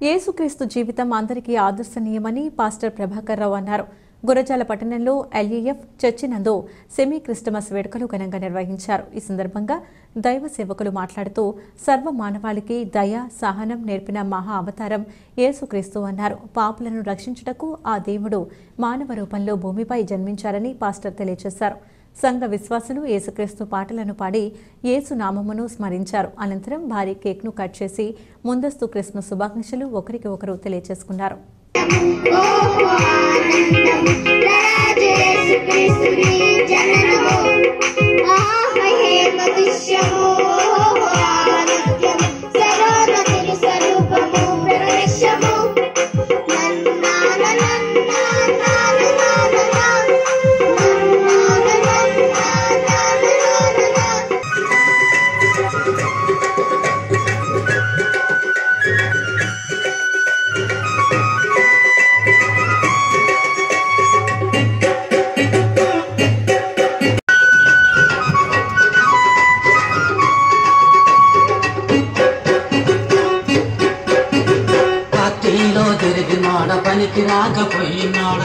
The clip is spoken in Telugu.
యేసుక్రీస్తు జీవితం అందరికీ ఆదర్శనీయమని పాస్టర్ ప్రభాకర్ రావు అన్నారు. గురజాల పట్టణంలో ఎల్ఈఎఫ్ చర్చి నందు సెమీ క్రిస్టమస్ వేడుకలు ఘనంగా నిర్వహించారు. ఈ సందర్భంగా దైవ సేవకులు మాట్లాడుతూ సర్వ మానవాళికి దయ సహనం నేర్పిన మహా అవతారం యేసుక్రీస్తు అన్నారు. పాపులను రక్షించుటకు ఆ దేవుడు మానవ రూపంలో భూమిపై జన్మించారని పాస్టర్ తెలియజేశారు. సంఘ విశ్వాసులు యేసుక్రీస్తు పాటలను పాడి యేసు నామమును స్మరించారు. అనంతరం భారీ కేక్ను కట్ చేసి ముందస్తు క్రిస్మస్ శుభాకాంక్షలు ఒకరికి ఒకరు తెలియజేసుకున్నారు. తిరిగినాడ పనికి రాకపోయినాడ